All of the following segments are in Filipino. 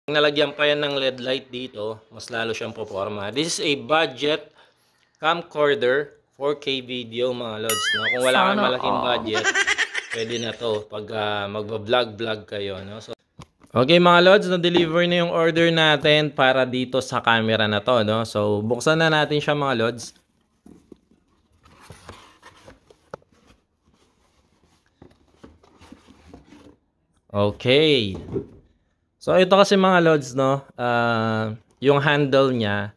Nalagyan pa yan ng LED light dito, mas lalo siyang poporma. This is a budget camcorder 4K video mga lods. No? Kung wala kang malaking budget, pwede na to pag magba-vlog kayo. No? So, okay mga lods, na-deliver na yung order natin para dito sa camera na to. No? So buksan na natin siya mga lods. Okay. So ito kasi mga lods, no, yung handle niya,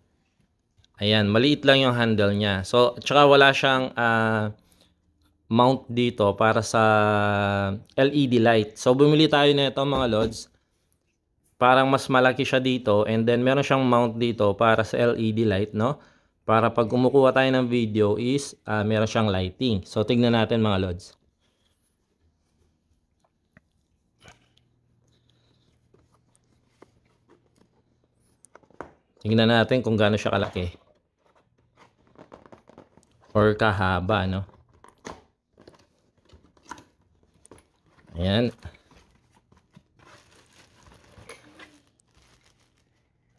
ayan, maliit lang yung handle niya. So tsaka wala siyang mount dito para sa LED light. So bumili tayo nito mga lods. Parang mas malaki siya dito, and then meron siyang mount dito para sa LED light, no? Para pag kumukuha tayo ng video is meron siyang lighting. So tingnan natin mga lods. Tingnan natin kung gaano siya kalaki or kahaba, no? Ayan.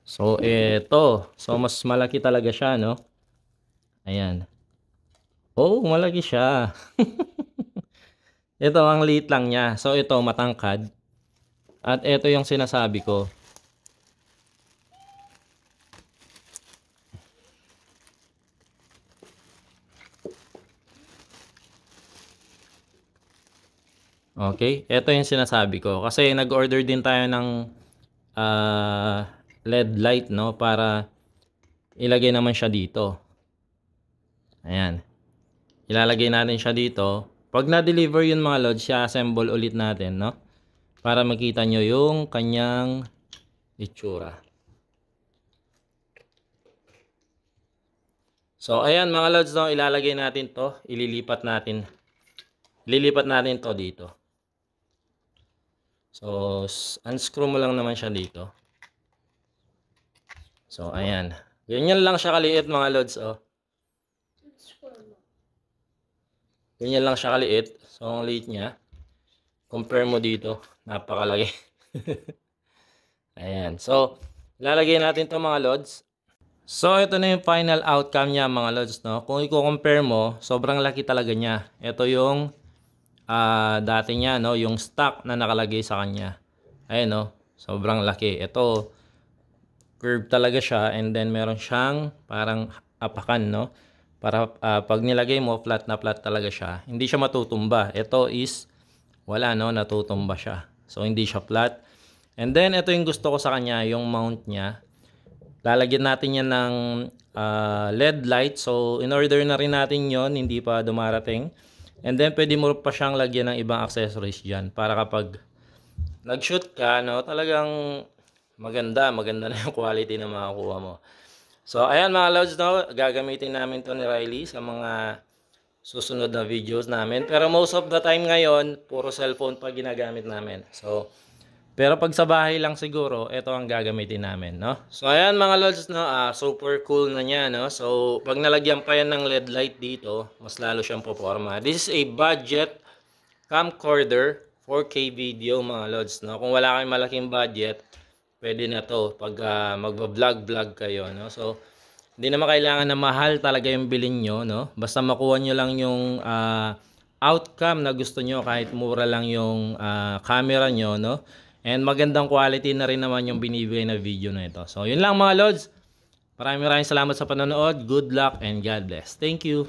So ito, so mas malaki talaga siya, no? Ayan. Oh, malaki siya. Ito ang liit lang niya. So ito matangkad. At ito yung sinasabi ko. Okay, ito yung sinasabi ko. Kasi nag-order din tayo ng LED light, no? Para ilagay naman siya dito. Ayan. Ilalagay natin siya dito. Pag na-deliver yun mga lods, siya-assemble ulit natin, no? Para makita nyo yung kanyang itsura. So, ayan mga lods, no? Ilalagay natin to. Ililipat natin to dito. So, unscrew mo lang naman siya dito. So, ayan. Ganyan lang siya kaliit mga lods, oh. Ganyan lang siya kaliit. So, ang liit niya. Compare mo dito. Napakalaki. Ayan. So, lalagay natin to mga lods. So, ito na yung final outcome niya mga lods, no? Kung i-compare mo, sobrang laki talaga niya. Ito yung dati niya, no? Yung stock na nakalagay sa kanya. Ayan, no? Sobrang laki. Ito, curve talaga siya, and then meron siyang parang apakan, no? Para pag nilagay mo, flat na flat talaga siya. Hindi siya matutumba. Ito is wala, no? Natutumba siya. So hindi siya flat. And then ito yung gusto ko sa kanya, yung mount niya. Lalagyan natin yan ng LED light. So in order na rin natin yon, hindi pa dumarating. And then pwede mo pa siyang lagyan ng ibang accessories diyan para kapag nag-shoot ka, no, talagang maganda na yung quality na makakuha mo. So, ayan mga lods, no, gagamitin namin to ni Riley sa mga susunod na videos namin. Pero most of the time ngayon, puro cellphone pa ginagamit namin. So, pero pag sa bahay lang siguro, ito ang gagamitin namin, no? So, ayan mga lods, no, super cool na niya, no? So, pag nalagyan pa yan ng LED light dito, mas lalo siyang poporma. This is a budget camcorder 4K video mga lods, no? Kung wala kayong malaking budget, pwede na to pag magba-vlog kayo, no? So hindi naman kailangan na mahal talaga yung bilhin nyo, no? Basta makuha nyo lang yung outcome na gusto nyo, kahit mura lang yung camera nyo, no? And magandang quality na rin naman yung binibigay na video na ito. So yun lang mga lods. Maraming salamat sa panonood. Good luck and God bless. Thank you.